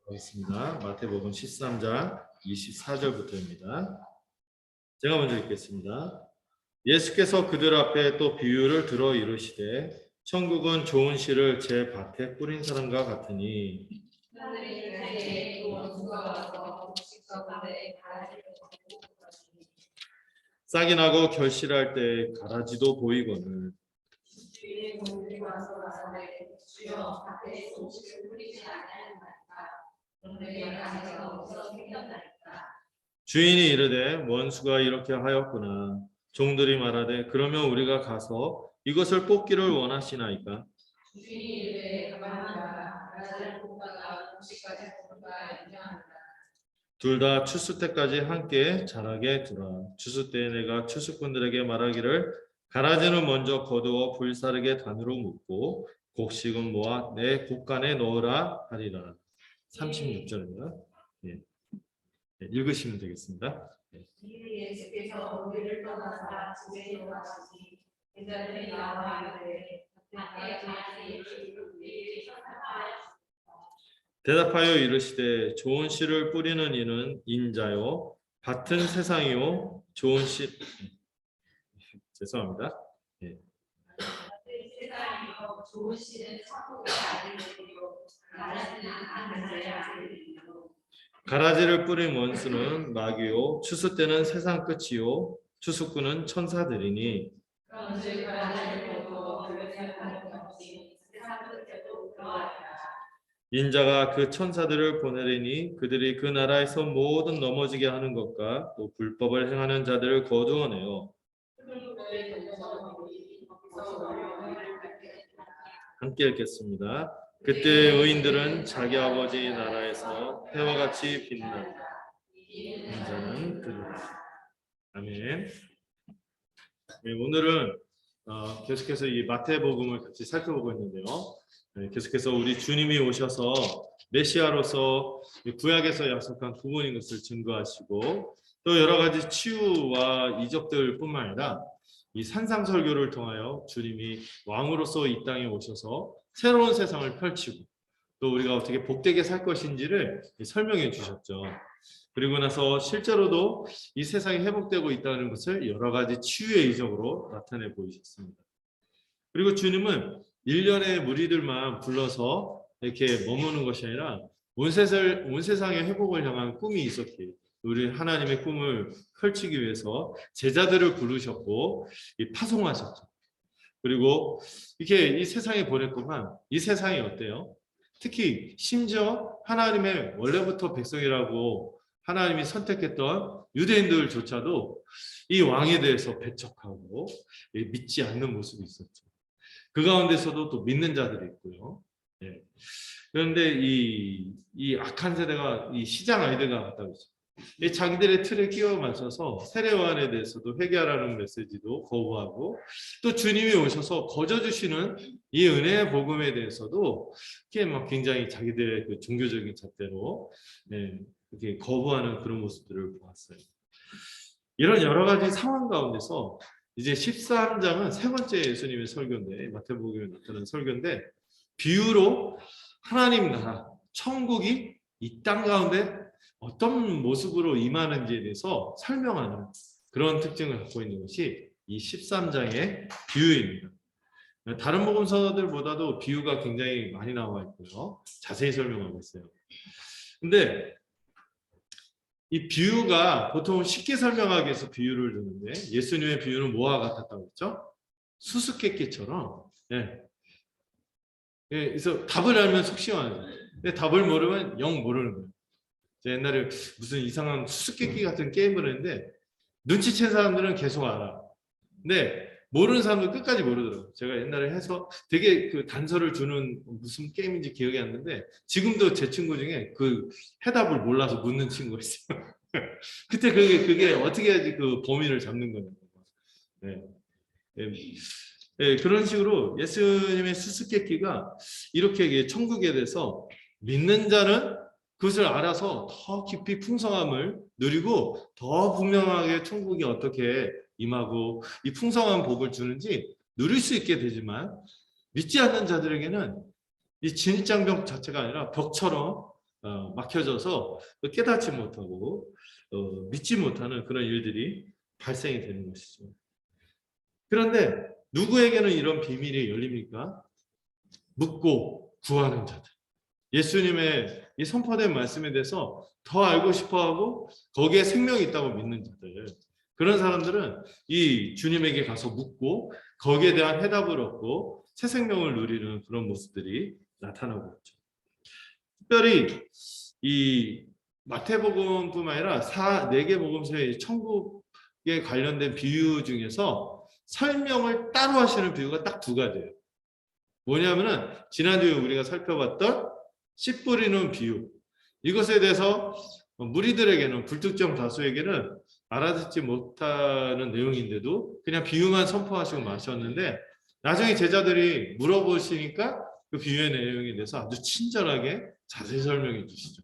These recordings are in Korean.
하겠습니다. 마태복음 13장 24절부터입니다. 제가 먼저 읽겠습니다. 예수께서 그들 앞에 또 비유를 들어 이르시되 천국은 좋은 씨를 제 밭에 뿌린 사람과 같으니 싹이 나고 결실할 때 가라지도 보이거늘 주인이 이르되 원수가 이렇게 하였구나. 종들이 말하되 그러면 우리가 가서 이것을 뽑기를 원하시나이까? 둘 다 추수 때까지 함께 자라게 두라. 추수 때에 내가 추수꾼들에게 말하기를 가라지는 먼저 거두어 불사르게 단으로 묶고 곡식은 모아 내 곡간에 넣으라 하리라. 36절입니다. 예. 읽으시면 되겠습니다. 예. 예수께서 우리를 떠나사 집에 들어가시니 제자들이 나와 이르되 대답하여 이르시되 좋은 씨를 뿌리는 이는 인자요 밭은 세상이요 좋은 씨 죄송합니다. 예. 세상이요 좋은 씨는 천국의 아들들이요 가라지는 하늘의 아들들이요 가라지를 뿌린 원수는 마귀요 추수 때는 세상 끝이요 추수꾼은 천사들이니 그런즉 가라지를 거두어 불사르는 것이 세상 끝에도 그러하리라. 인자가 그 천사들을 보내리니 그들이 그 나라에서 모든 넘어지게 하는 것과 또 불법을 행하는 자들을 거두어내어 함께 읽겠습니다. 그때 의인들은 자기 아버지 나라에서 해와 같이 빛난다. 인자는 그들. 아멘. 네, 오늘은 계속해서 이 마태복음을 같이 살펴보고 있는데요. 네, 계속해서 우리 주님이 오셔서 메시아로서 구약에서 약속한 구원인 것을 증거하시고 또 여러 가지 치유와 이적들뿐만 아니라 이 산상설교를 통하여 주님이 왕으로서 이 땅에 오셔서 새로운 세상을 펼치고 또 우리가 어떻게 복되게 살 것인지를 설명해 주셨죠. 그리고 나서 실제로도 이 세상이 회복되고 있다는 것을 여러 가지 치유의 이적으로 나타내 보이셨습니다. 그리고 주님은 일련의 무리들만 불러서 이렇게 머무는 것이 아니라 온 세상의 회복을 향한 꿈이 있었기에 우리 하나님의 꿈을 펼치기 위해서 제자들을 부르셨고 파송하셨죠. 그리고 이렇게 이 세상에 보냈구만. 이 세상이 어때요? 특히 심지어 하나님의 원래부터 백성이라고 하나님이 선택했던 유대인들조차도 이 왕에 대해서 배척하고 믿지 않는 모습이 있었죠. 그 가운데서도 또 믿는 자들이 있고요. 예. 그런데 이 악한 세대가 이 시장 아이들과 같다고 했죠. 자기들의 틀에 끼워 맞춰서 세례요한에 대해서도 회개하라는 메시지도 거부하고 또 주님이 오셔서 거저주시는 이 은혜의 복음에 대해서도 이렇게 막 굉장히 자기들의 그 종교적인 잣대로 이렇게 거부하는 그런 모습들을 보았어요. 이런 여러 가지 상황 가운데서 이제 13장은 세 번째 예수님의 설교인데 마태복음에 나타난 설교인데 비유로 하나님 나라 천국이 이 땅 가운데 어떤 모습으로 임하는지에 대해서 설명하는 그런 특징을 갖고 있는 것이 이 13장의 비유입니다. 다른 복음서들보다도 비유가 굉장히 많이 나와 있고요. 자세히 설명하고 있어요. 근데 이 비유가 보통 쉽게 설명하기 위해서 비유를 드는데 예수님의 비유는 뭐와 같았다고 했죠? 수수께끼처럼. 예. 예, 그래서 답을 알면 속 시원하죠. 근데 답을 모르면 영 모르는 거예요. 제가 옛날에 무슨 이상한 수수께끼 같은 게임을 했는데 눈치챈 사람들은 계속 알아. 근데 모르는 사람들은 끝까지 모르더라고요. 제가 옛날에 해서 되게 그 단서를 주는 무슨 게임인지 기억이 안 나는데 지금도 제 친구 중에 그 해답을 몰라서 묻는 친구가 있어요. 그때 그게 어떻게 해야지 그 범인을 잡는 거냐고. 네. 네, 그런 식으로 예수님의 수수께끼가 이렇게 천국에 대해서 믿는 자는 그것을 알아서 더 깊이 풍성함을 누리고 더 분명하게 천국이 어떻게 임하고 이 풍성한 복을 주는지 누릴 수 있게 되지만 믿지 않는 자들에게는 이 진입장벽 자체가 아니라 벽처럼 막혀져서 깨닫지 못하고 믿지 못하는 그런 일들이 발생이 되는 것이죠. 그런데 누구에게는 이런 비밀이 열립니까? 묻고 구하는 자들. 예수님의 이 선포된 말씀에 대해서 더 알고 싶어하고 거기에 생명이 있다고 믿는 자들. 그런 사람들은 이 주님에게 가서 묻고 거기에 대한 해답을 얻고 새 생명을 누리는 그런 모습들이 나타나고 있죠. 특별히 이 마태복음뿐만 아니라 4개 복음서의 천국에 관련된 비유 중에서 설명을 따로 하시는 비유가 딱 2가지예요. 뭐냐면은 지난주에 우리가 살펴봤던 씨 뿌리는 비유. 이것에 대해서 무리들에게는 불특정 다수에게는 알아듣지 못하는 내용인데도 그냥 비유만 선포하시고 마셨는데 나중에 제자들이 물어보시니까 그 비유의 내용에 대해서 아주 친절하게 자세히 설명해 주시죠.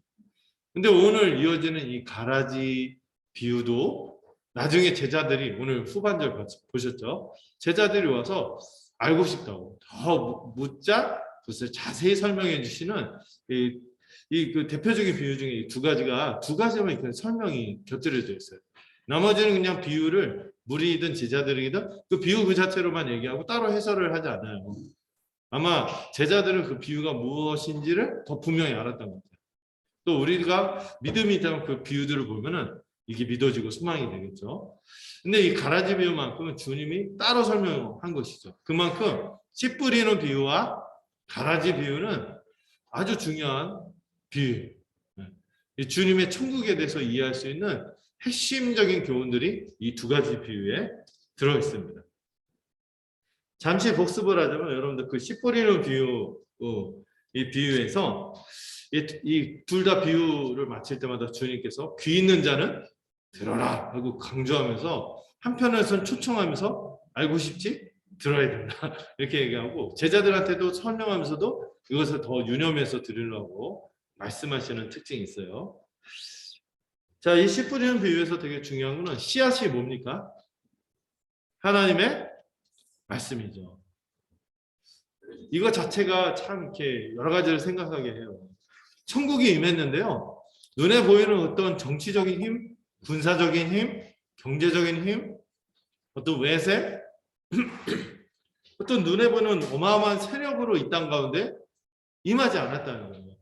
근데 오늘 이어지는 이 가라지 비유도 나중에 제자들이 오늘 후반절 보셨죠? 제자들이 와서 알고 싶다고 더 묻자 그것을 자세히 설명해 주시는 그 대표적인 비유 중에 이 2가지만 이렇게 설명이 곁들여져 있어요. 나머지는 그냥 비유를 무리든 제자들이든 그 비유 그 자체로만 얘기하고 따로 해설을 하지 않아요. 아마 제자들은 그 비유가 무엇인지를 더 분명히 알았던 것 같아요. 또 우리가 믿음이 있다면 그 비유들을 보면은 이게 믿어지고 소망이 되겠죠. 근데 이 가라지 비유만큼은 주님이 따로 설명한 것이죠. 그만큼 씨 뿌리는 비유와 가라지 비유는 아주 중요한 비유예요. 이 주님의 천국에 대해서 이해할 수 있는 핵심적인 교훈들이 이 2가지 비유에 들어 있습니다. 잠시 복습을 하자면 여러분들 그 씨 뿌리는 비유, 이 비유에서 이 2 다 비유를 마칠 때마다 주님께서 귀 있는 자는 들어라 하고 강조하면서 한편에서는 초청하면서 알고 싶지? 들어야 된다 이렇게 얘기하고 제자들한테도 설명하면서도 이것을 더 유념해서 들으려고 말씀하시는 특징이 있어요. 자, 이 씨 뿌리는 비유에서 되게 중요한 거는 씨앗이 뭡니까? 하나님의 말씀이죠. 이거 자체가 참 이렇게 여러 가지를 생각하게 해요. 천국이 임했는데요. 눈에 보이는 어떤 정치적인 힘, 군사적인 힘, 경제적인 힘, 어떤 외세, 어떤 눈에 보이는 어마어마한 세력으로 이 땅 가운데 임하지 않았다는 거예요.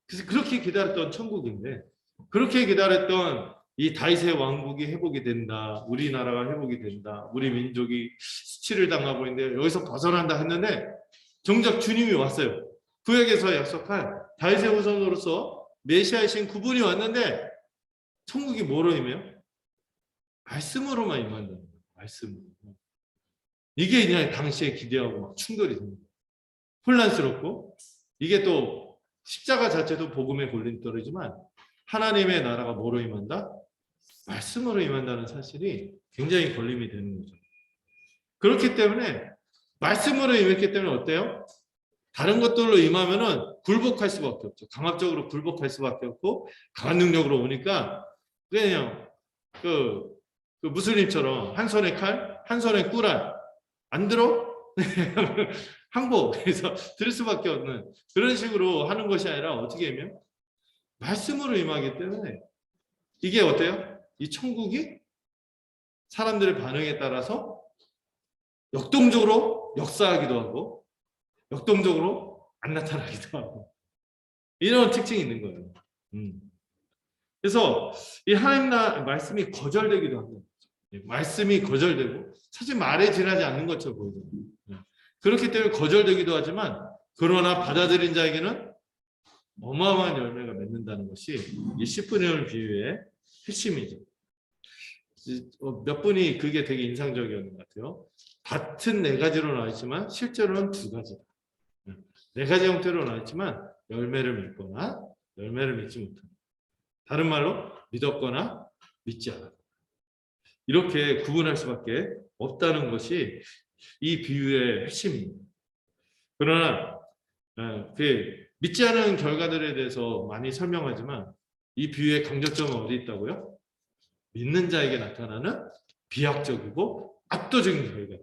그래서 그렇게 기다렸던 천국인데 그렇게 기다렸던 이 다윗의 왕국이 회복이 된다. 우리나라가 회복이 된다. 우리 민족이 수치를 당하고 있는데 여기서 벗어난다 했는데 정작 주님이 왔어요. 구약에서 약속한 다윗의 후손으로서 메시아이신 그분이 왔는데 천국이 뭐로 임해요? 말씀으로만 임한다는 거예요. 말씀으로. 이게 그냥 당시에 기대하고 막 충돌이 됩니다. 혼란스럽고 이게 또 십자가 자체도 복음의 골림돌이지만 하나님의 나라가 뭐로 임한다? 말씀으로 임한다는 사실이 굉장히 걸림이 되는 거죠. 그렇기 때문에 말씀으로 임했기 때문에 어때요? 다른 것들로 임하면은 굴복할 수밖에 없죠. 강압적으로 굴복할 수밖에 없고 강한 능력으로 오니까 그냥 그 무슬림처럼 한 손에 칼, 한 손에 꾸란 안 들어? 항복해서 들을 수밖에 없는 그런 식으로 하는 것이 아니라 어떻게 하면 말씀으로 임하기 때문에 이게 어때요? 이 천국이 사람들의 반응에 따라서 역동적으로 역사하기도 하고 역동적으로 안 나타나기도 하고 이런 특징이 있는 거예요. 그래서 이 하나님 말씀이 거절되기도 합니다. 말씀이 거절되고 사실 말에 지나지 않는 것처럼 보이잖아요. 그렇기 때문에 거절되기도 하지만 그러나 받아들인 자에게는 어마어마한 열매가 맺는다는 것이 이 씨 뿌리는 비유의 핵심이죠. 몇 분이 그게 되게 인상적이었는 것 같아요. 같은 4가지로 나와 있지만 실제로는 2가지다. 4가지 형태로 나와 있지만 열매를 맺거나 열매를 맺지 못한다. 다른 말로 믿었거나 믿지 않았다. 이렇게 구분할 수밖에 없다는 것이 이 비유의 핵심입니다. 그러나 믿지 않은 결과들에 대해서 많이 설명하지만 이 비유의 강조점은 어디 있다고요? 믿는 자에게 나타나는 비약적이고 압도적인 결과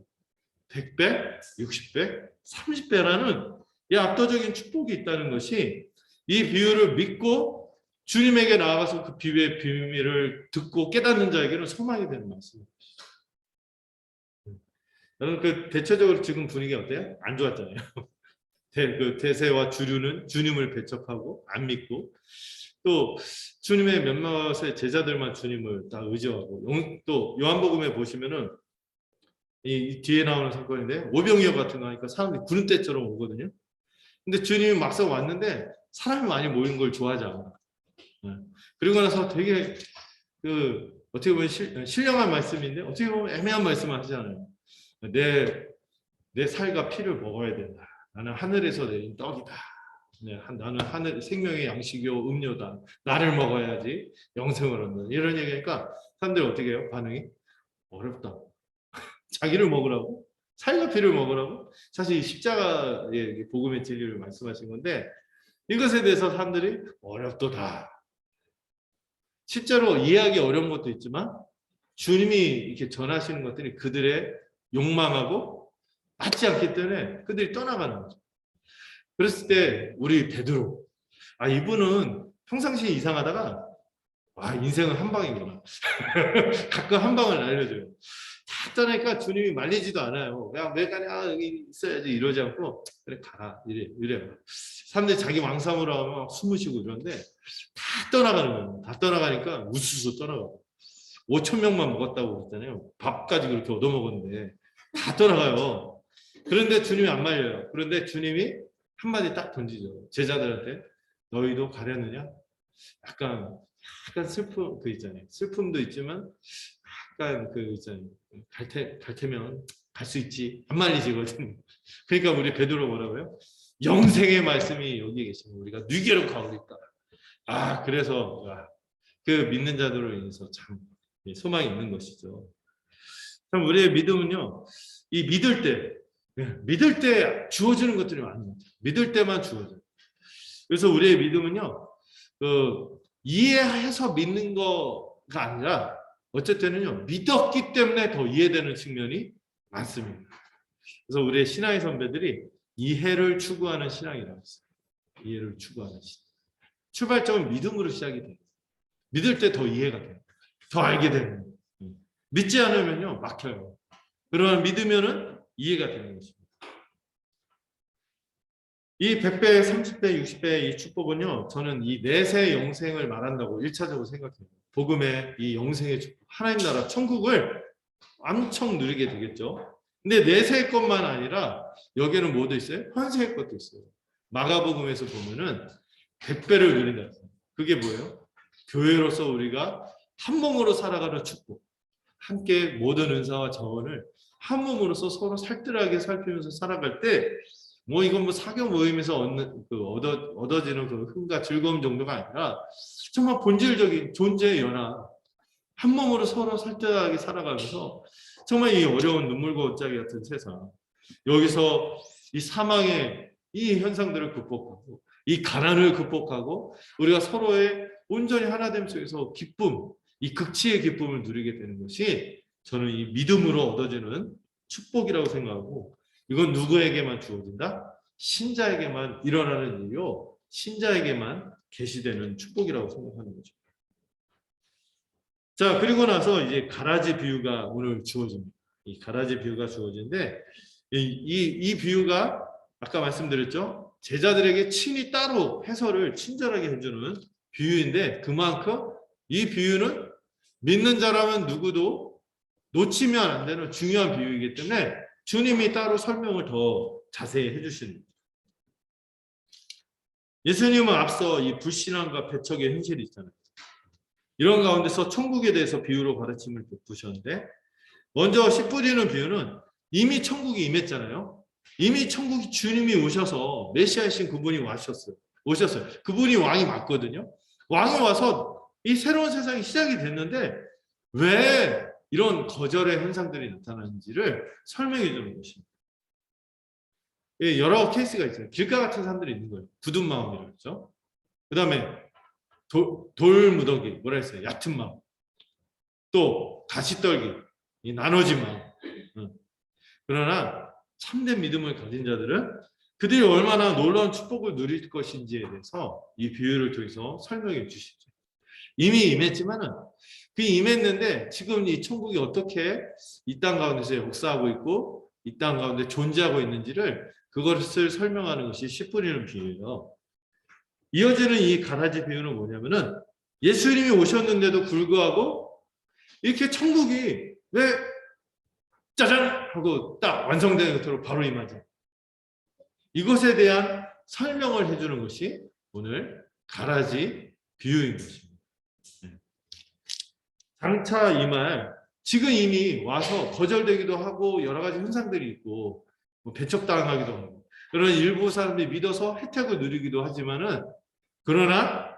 100배, 60배, 30배라는 이 압도적인 축복이 있다는 것이 이 비유를 믿고 주님에게 나아가서 그 비유의 비밀을 듣고 깨닫는 자에게는 소망이 되는 말씀입니다. 여러분 그 대체적으로 지금 분위기 어때요? 안 좋았잖아요. 그 대세와 주류는 주님을 배척하고 안 믿고 또 주님의 몇몇의 제자들만 주님을 다 의지하고 또 요한복음에 보시면은 이 뒤에 나오는 사건인데 오병이어 같은 거 하니까 사람들이 구름대처럼 오거든요. 근데 주님이 막상 왔는데 사람이 많이 모인 걸 좋아하지 않아. 그리고 나서 되게 그 어떻게 보면 신령한 말씀인데 어떻게 보면 애매한 말씀을 하잖아요. 내 살과 피를 먹어야 된다. 나는 하늘에서 내린 떡이다. 나는 하늘 생명의 양식이요 음료다. 나를 먹어야지 영생을 얻는다. 이런 얘기니까 사람들이 어떻게 해요? 반응이 어렵다. 자기를 먹으라고? 살과 피를 먹으라고? 사실 이 십자가의 복음의 진리를 말씀하신 건데 이것에 대해서 사람들이 어렵도다. 실제로 이해하기 어려운 것도 있지만 주님이 이렇게 전하시는 것들이 그들의 욕망하고 맞지 않기 때문에 그들이 떠나가는 거죠. 그랬을 때 우리 베드로 이분은 평상시에 이상하다가 인생은 한 방이구나. 가끔 한 방을 알려줘요. 다 떠나니까 주님이 말리지도 않아요. 야, 왜 가냐? 여기 있어야지 이러지 않고 그래 가라 이래요. 사람들이 자기 왕삼으로 하면 막 숨을 쉬고 이러는데 다 떠나가는 거예요. 다 떠나가니까 우수수 떠나가고 5천 명만 먹었다고 그랬잖아요. 밥까지 그렇게 얻어먹었는데 다 떠나가요. 그런데 주님이 안 말려요. 그런데 주님이 한마디 딱 던지죠. 제자들한테 너희도 가려느냐? 약간 슬픔 그 있잖아요. 슬픔도 있지만 약간 그 있잖아요. 갈 테면 갈 수 있지. 안 말리지거든. 그러니까 우리 베드로 뭐라고요? 영생의 말씀이 여기 계시면 우리가 뉘게로 가오리까. 그래서 그 믿는 자들로 인해서 참 소망이 있는 것이죠. 참 우리의 믿음은요. 이 믿을 때 주어지는 것들이 많은 거죠. 믿을 때만 주어져요. 그래서 우리의 믿음은요. 이해해서 믿는 거가 아니라 어쨌든요 믿었기 때문에 더 이해되는 측면이 많습니다. 그래서 우리의 신앙의 선배들이 이해를 추구하는 신앙이라고 했어요. 이해를 추구하는 신앙. 출발점은 믿음으로 시작이 돼요. 믿을 때 더 이해가 돼요. 더 알게 되는 거예요. 믿지 않으면요 막혀요. 그러나 믿으면은 이해가 되는 것입니다. 이 100배, 30배, 60배 이 축복은요. 저는 이 내세 영생을 말한다고 1차적으로 생각해요. 복음의 이 영생의 축복, 하나님 나라 천국을 엄청 누리게 되겠죠. 근데 내세의 것만 아니라 여기에는 뭐도 있어요? 현세의 것도 있어요. 마가복음에서 보면은 100배를 누린다. 그게 뭐예요? 교회로서 우리가 한 몸으로 살아가는 축복. 함께 모든 은사와 자원을 한 몸으로서 서로 살뜰하게 살피면서 살아갈 때 이건 사교 모임에서 얻어지는 그 흥과 즐거움 정도가 아니라 정말 본질적인 존재의 연합, 한 몸으로 서로 살뜰하게 살아가면서 정말 이 어려운 눈물과 옷자기 같은 세상 여기서 이 사망의 이 현상들을 극복하고 이 가난을 극복하고 우리가 서로의 온전히 하나됨 속에서 기쁨, 이 극치의 기쁨을 누리게 되는 것이 저는 이 믿음으로 얻어지는 축복이라고 생각하고 이건 누구에게만 주어진다? 신자에게만 일어나는 일이요. 신자에게만 계시되는 축복이라고 생각하는 거죠. 자, 그리고 나서 이제 가라지 비유가 오늘 주어집니다. 이 가라지 비유가 주어지는데 이 비유가 아까 말씀드렸죠. 제자들에게 친히 따로 해설을 친절하게 해주는 비유인데 그만큼 이 비유는 믿는 자라면 누구도 놓치면 안 되는 중요한 비유이기 때문에 주님이 따로 설명을 더 자세히 해주시는 거죠. 예수님은 앞서 이 불신앙과 배척의 현실이 있잖아요. 이런 가운데서 천국에 대해서 비유로 가르침을 베푸셨는데 먼저 씨 뿌리는 비유는 이미 천국이 임했잖아요. 이미 천국이 주님이 오셔서 메시아이신 그분이 오셨어요. 그분이 왕이 맞거든요. 왕이 와서 이 새로운 세상이 시작이 됐는데 왜 이런 거절의 현상들이 나타나는지를 설명해 주는 것입니다. 여러 케이스가 있어요. 길가 같은 사람들이 있는 거예요. 굳은 마음이라고 했죠. 그 다음에 돌무더기, 뭐라 했어요? 얕은 마음. 또 가시떨기, 이 나눠진 마음. 그러나 참된 믿음을 가진 자들은 그들이 얼마나 놀라운 축복을 누릴 것인지에 대해서 이 비유를 통해서 설명해 주시죠. 이미 임했지만은 그 임했는데 지금 이 천국이 어떻게 이 땅 가운데서 역사하고 있고 이 땅 가운데 존재하고 있는지를 그것을 설명하는 것이 씨 뿌리는 비유예요. 이어지는 이 가라지 비유는 뭐냐면은 예수님이 오셨는데도 불구하고 이렇게 천국이 왜 짜잔 하고 딱 완성되는 것으로 바로 임하죠. 이것에 대한 설명을 해주는 것이 오늘 가라지 비유인 것입니다. 장차 이 말 지금 이미 와서 거절되기도 하고 여러 가지 현상들이 있고 뭐 배척당하기도 하고 그런 일부 사람들이 믿어서 혜택을 누리기도 하지만은 그러나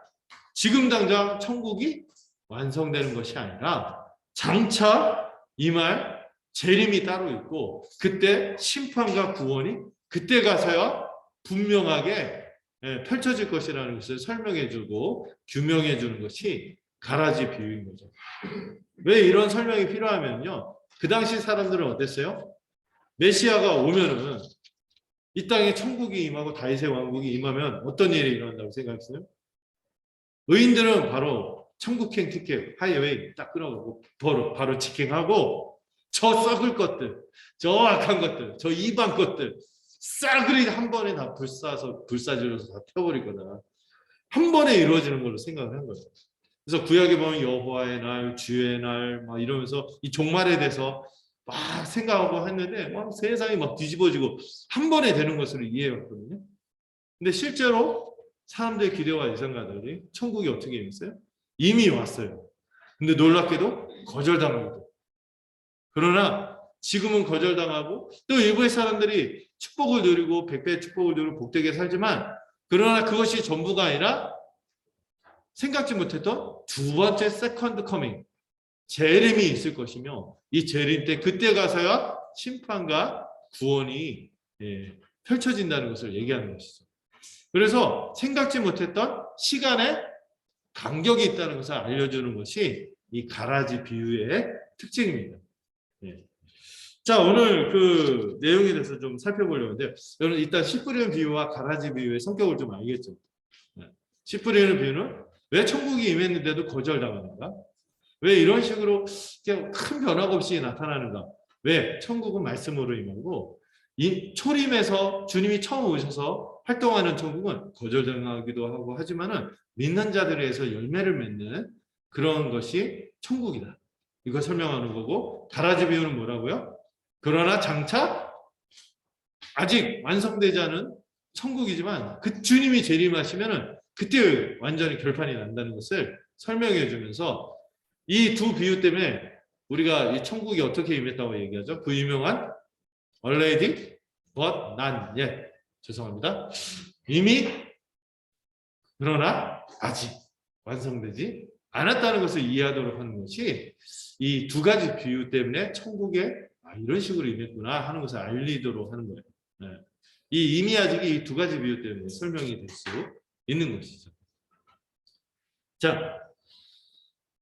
지금 당장 천국이 완성되는 것이 아니라 장차 이 말 재림이 따로 있고 그때 심판과 구원이 그때 가서야 분명하게 펼쳐질 것이라는 것을 설명해주고 규명해주는 것이 가라지 비유인 거죠. 왜 이런 설명이 필요하면요. 그 당시 사람들은 어땠어요? 메시아가 오면은 이 땅에 천국이 임하고 다윗의 왕국이 임하면 어떤 일이 일어난다고 생각했어요? 의인들은 바로 천국행 티켓 하이웨이 딱 끊어가고 바로 직행하고 저 썩을 것들, 저 악한 것들, 저 이방 것들 싸그리 한 번에 다 불사질러서 다 태워버리거나 한 번에 이루어지는 걸로 생각을 한 거죠. 그래서 구약에 보면 여호와의 날, 주의 날 막 이러면서 이 종말에 대해서 막 생각하고 했는데 막 세상이 막 뒤집어지고 한 번에 되는 것으로 이해했거든요. 근데 실제로 사람들의 기대와 예상가들이 천국이 어떻게 임했어요? 이미 왔어요. 근데 놀랍게도 거절당하고 그러나 지금은 거절당하고 또 일부의 사람들이 축복을 누리고 백배의 축복을 누리고 복되게 살지만 그러나 그것이 전부가 아니라 생각지 못했던 두 번째 세컨드 커밍 재림이 있을 것이며 이 재림 때 그때 가서야 심판과 구원이 펼쳐진다는 것을 얘기하는 것이죠. 그래서 생각지 못했던 시간의 간격이 있다는 것을 알려주는 것이 이 가라지 비유의 특징입니다. 자, 오늘 그 내용에 대해서 좀 살펴보려고 하는데 여러분 일단 씨 뿌리는 비유와 가라지 비유의 성격을 좀 알겠죠. 씨 뿌리는 비유는 왜 천국이 임했는데도 거절당하는가? 왜 이런 식으로 큰 변화가 없이 나타나는가? 왜? 천국은 말씀으로 임하고 이 초림에서 주님이 처음 오셔서 활동하는 천국은 거절당하기도 하고 하지만은 믿는 자들에 의해서 열매를 맺는 그런 것이 천국이다. 이거 설명하는 거고 가라지 비유는 뭐라고요? 그러나 장차 아직 완성되지 않은 천국이지만 그 주님이 재림하시면은 그때 완전히 결판이 난다는 것을 설명해 주면서 이 두 비유 때문에 우리가 이 천국이 어떻게 임했다고 얘기하죠? 그 유명한 already but not yet. 죄송합니다. 이미 그러나 아직 완성되지 않았다는 것을 이해하도록 하는 것이 이 두 가지 비유 때문에 천국에 이런 식으로 임했구나 하는 것을 알리도록 하는 거예요. 네. 이 이미 아직이 이 두 가지 비유 때문에 설명이 될 수 있는 것이죠. 자,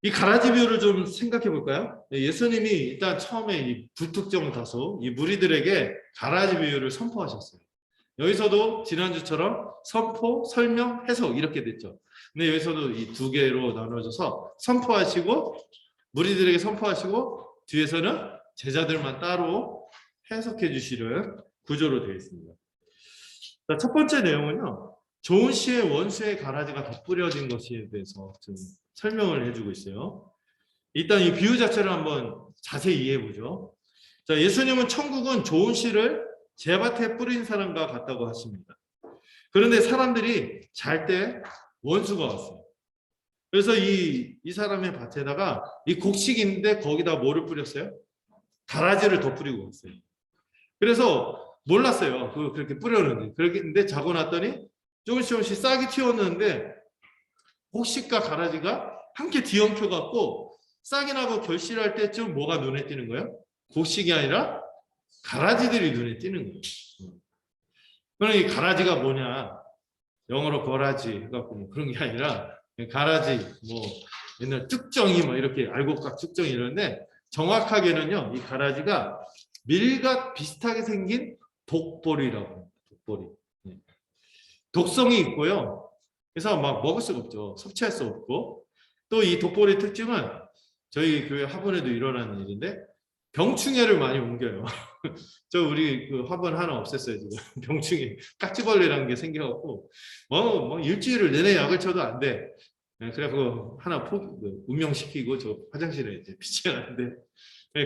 이 가라지 비유를 좀 생각해 볼까요? 예수님이 일단 처음에 이 불특정 다수 이 무리들에게 가라지 비유를 선포하셨어요. 여기서도 지난주처럼 선포, 설명, 해석 이렇게 됐죠. 근데 여기서도 이 두 개로 나눠져서 선포하시고 무리들에게 선포하시고 뒤에서는 제자들만 따로 해석해 주시는 구조로 되어 있습니다. 자, 첫 번째 내용은요. 좋은 씨의 원수의 가라지가 덧뿌려진 것에 대해서 좀 설명을 해주고 있어요. 일단 이 비유 자체를 한번 자세히 이해해 보죠. 자, 예수님은 천국은 좋은 씨를 제밭에 뿌린 사람과 같다고 하십니다. 그런데 사람들이 잘 때 원수가 왔어요. 그래서 이 사람의 밭에다가 이 곡식인데 거기다 뭐를 뿌렸어요? 가라지를 더 뿌리고 왔어요. 그래서 몰랐어요. 그렇게 뿌렸는데. 그런데 자고 났더니 조금씩 싹이 튀었는데 곡식과 가라지가 함께 뒤엉켜 갖고 싹이 나고 결실할 때쯤 뭐가 눈에 띄는 거예요? 곡식이 아니라 가라지들이 눈에 띄는 거예요. 그럼 이 가라지가 뭐냐? 영어로 거라지 해갖고 뭐 그런 게 아니라 가라지 뭐 옛날 쭉정이 뭐 이렇게 알곡각 쭉정이 이러는데 정확하게는요 이 가라지가 밀과 비슷하게 생긴 독보리라고 합니다. 독보리. 독성이 있고요. 그래서 막 먹을 수가 없죠. 섭취할 수 없고 또 이 독보리 특징은 저희 교회 화분에도 일어나는 일인데 병충해를 많이 옮겨요. 저 우리 그 화분 하나 없앴어요 지금. 병충해 깍지벌레라는 게 생겨갖고 뭐 일주일을 내내 약을 쳐도 안 돼. 그래갖고 하나 운명시키고 저 화장실에 이제 비치하는데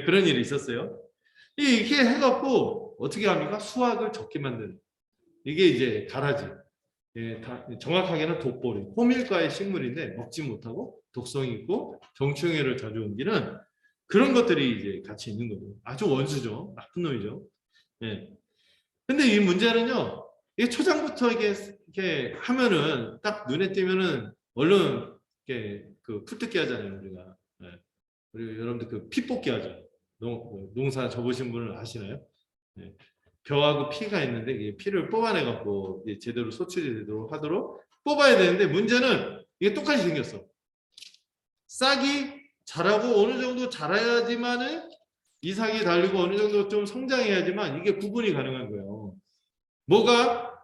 그런 일이 있었어요. 이게 해갖고 어떻게 합니까? 수확을 적게 만드는 이게 이제 가라지. 정확하게는 독보리, 호밀과의 식물인데 먹지 못하고 독성이 있고 병충해를 자주 옮기는 그런 것들이 이제 같이 있는 거죠. 아주 원수죠. 나쁜 놈이죠. 예. 근데 이 문제는요. 이게 초장부터 이렇게 하면은 딱 눈에 띄면은 얼른 이렇게 그 풀뜯기 하잖아요, 우리가. 예. 그리고 여러분들 그 피 뽑기 하죠. 농사 접으신 분은 아시나요? 예. 벼하고 피가 있는데 이 피를 뽑아내 갖고 제대로 소출이 되도록 하도록 뽑아야 되는데 문제는 이게 똑같이 생겼어. 싹이 자라고 어느 정도 자라야지만은 이삭이 달리고 어느 정도 좀 성장해야지만 이게 구분이 가능한 거예요. 뭐가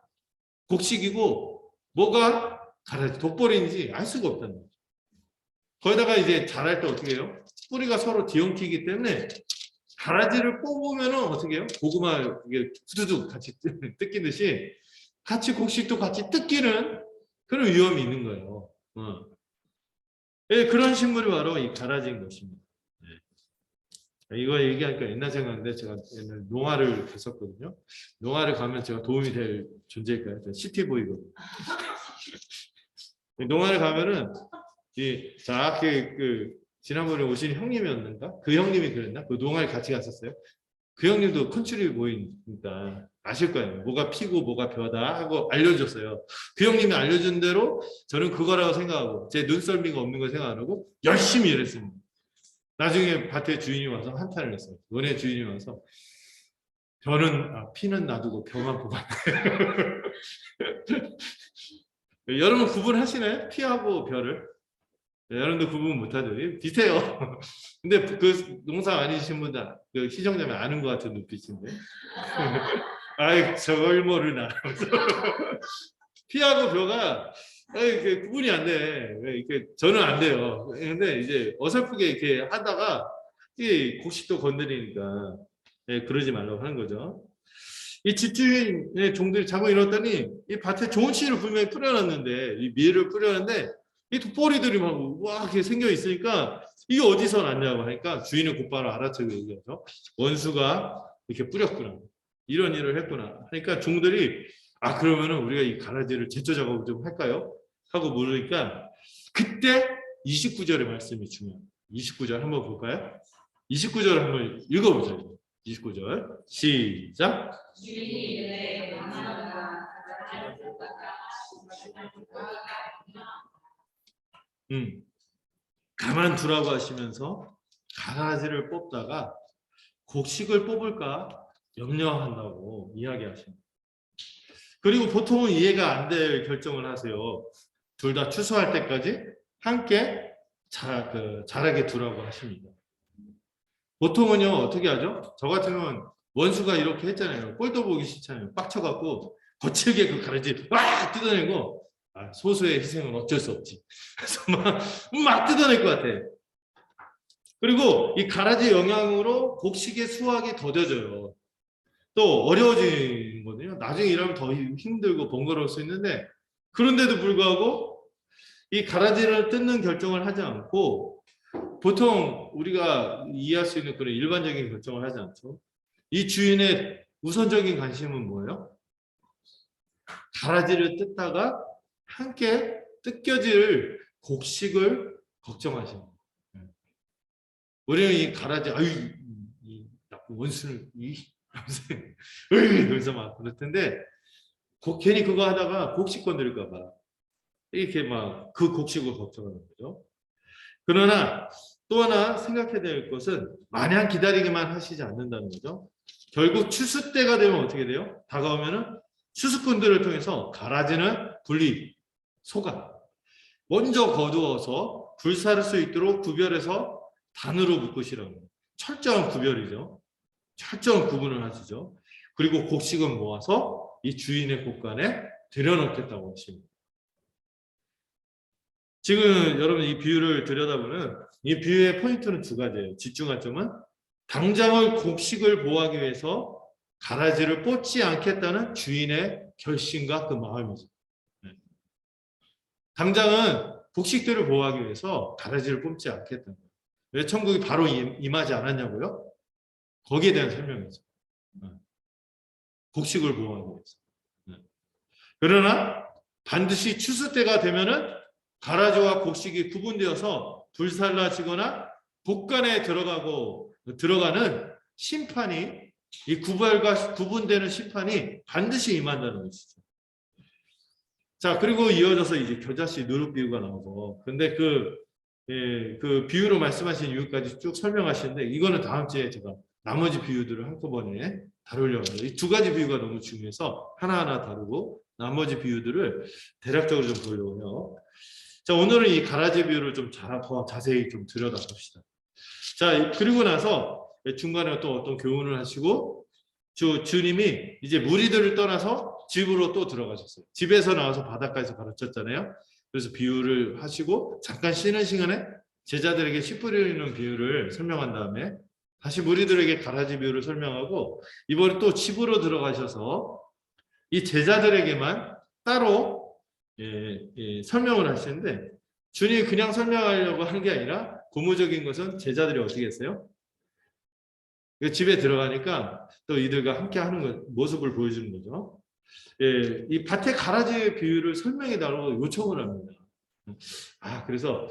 곡식이고 뭐가 가라지 독보리인지 알 수가 없다는 거죠. 거기다가 이제 자랄 때 어떻게 해요? 뿌리가 서로 뒤엉키기 때문에 가라지를 뽑으면은 어떻게 해요? 고구마 이게 후두둑 같이 뜯기듯이 같이 곡식도 같이 뜯기는 그런 위험이 있는 거예요. 예, 그런 식물이 바로 이 가라지인 것입니다. 네. 이거 얘기하니까 옛날 생각인데 제가 옛날 농화를 갔었거든요. 농화를 가면 제가 도움이 될 존재일까요? 시티보이거든요. 농화를 가면은 지난번에 오신 형님이었는가? 그 형님이 그랬나? 그 농화를 같이 갔었어요. 그 형님도 컨츄리 보이니까 아실 거예요. 뭐가 피고 뭐가 벼다 하고 알려줬어요. 그 형님이 알려준 대로 저는 그거라고 생각하고 제 눈썰미가 없는 걸 생각 안 하고 열심히 일했습니다. 나중에 밭에 주인이 와서 한탄을 했어요. 너네 주인이 와서 피는 놔두고 벼만 뽑았네. 여러분 구분하시나요? 피하고 벼를? 여러분들 구분 못하죠. 비슷해요. 근데 그 농사 아니신 분들, 그 시청자면 아는 것 같은 눈빛인데. 아이, 저걸 모르나. 피하고 벼가 구분이 안 돼. 저는 안 돼요. 근데 이제 어설프게 이렇게 하다가 이 곡식도 건드리니까 그러지 말라고 하는 거죠. 이 집주인의 종들이 자고 일어났더니 이 밭에 좋은 씨를 분명히 뿌려놨는데 이 밀을 뿌려놨는데 이 독보리들이 막 와 이렇게 생겨 있으니까 이게 어디서 났냐고 하니까 주인은 곧바로 알아채고 얘기하죠. 원수가 이렇게 뿌렸구나. 이런 일을 했구나. 하니까 종들이 그러면은 우리가 이 가라지를 제초 작업을 좀 할까요? 하고 물으니까 그때 29절의 말씀이 중요해요. 29절 한번 볼까요? 29절 한번 읽어보세요. 29절 시작. 가만두라고 하시면서 가라지를 뽑다가 곡식을 뽑을까 염려한다고 이야기하십니다. 그리고 보통은 이해가 안 될 결정을 하세요. 둘 다 추수할 때까지 함께 자라게 두라고 하십니다. 보통은요 어떻게 하죠? 저 같으면 원수가 이렇게 했잖아요. 꼴도 보기 싫잖아요. 빡쳐갖고 거칠게 그 가라지 막 뜯어내고 소수의 희생은 어쩔 수 없지. 그래서 막 뜯어낼 것 같아. 그리고 이 가라지 영향으로 곡식의 수확이 더뎌져요. 또 어려워지는 거거든요. 나중에 일하면 더 힘들고 번거로울 수 있는데 그런데도 불구하고 이 가라지를 뜯는 결정을 하지 않고 보통 우리가 이해할 수 있는 그런 일반적인 결정을 하지 않죠. 이 주인의 우선적인 관심은 뭐예요? 가라지를 뜯다가 함께 뜯겨질 곡식을 걱정하십니다. 우리는 이 가라지, 이 나쁜 원수를, 그래서 막 그럴 텐데, 괜히 그거 하다가 곡식 건드릴까봐, 이렇게 막 그 곡식을 걱정하는 거죠. 그러나 또 하나 생각해야 될 것은, 마냥 기다리기만 하시지 않는다는 거죠. 결국 추수 때가 되면 어떻게 돼요? 다가오면은 추수꾼들을 통해서 가라지는 분리, 소각, 먼저 거두어서 불사를 수 있도록 구별해서 단으로 묶으시라고. 철저한 구별이죠. 철저한 구분을 하시죠. 그리고 곡식은 모아서 이 주인의 곳간에 들여놓겠다고 하십니다. 지금 여러분 이 비유를 들여다보면 이 비유의 포인트는 두 가지예요. 집중할 점은 당장의 곡식을 보호하기 위해서 가라지를 뽑지 않겠다는 주인의 결심과 그 마음이죠. 당장은 곡식들을 보호하기 위해서 가라지를 뽑지 않겠다는 거예요. 왜 천국이 바로 임하지 않았냐고요? 거기에 대한 설명이죠. 곡식을 보호하기 위해서. 그러나 반드시 추수 때가 되면은 가라지와 곡식이 구분되어서 불살라지거나 곡간에 들어가는 심판이 이 구별과 구분되는 심판이 반드시 임한다는 것이죠. 자, 그리고 이어져서 이제 겨자씨 누룩 비유가 나오고, 근데 그 비유로 말씀하신 이유까지 쭉 설명하시는데, 이거는 다음 주에 제가 나머지 비유들을 한꺼번에 다루려고 해요. 이 두 가지 비유가 너무 중요해서 하나하나 다루고, 나머지 비유들을 대략적으로 좀 보려고 해요. 자, 오늘은 이 가라지 비유를 좀 더 자세히 좀 들여다봅시다. 자, 그리고 나서 중간에 또 어떤 교훈을 하시고, 주님이 이제 무리들을 떠나서 집으로 또 들어가셨어요. 집에서 나와서 바닷가에서 가르쳤잖아요. 그래서 비유를 하시고 잠깐 쉬는 시간에 제자들에게 씨 뿌리는 비유를 설명한 다음에 다시 무리들에게 가라지 비유를 설명하고, 이번에 또 집으로 들어가셔서 이 제자들에게만 따로 설명을 하시는데, 주님이 그냥 설명하려고 한 게 아니라 고무적인 것은 제자들이 어떻게 했어요? 집에 들어가니까 또 이들과 함께 하는 모습을 보여주는 거죠. 이 밭의 가라지의 비유를 설명해 달라고 요청을 합니다. 그래서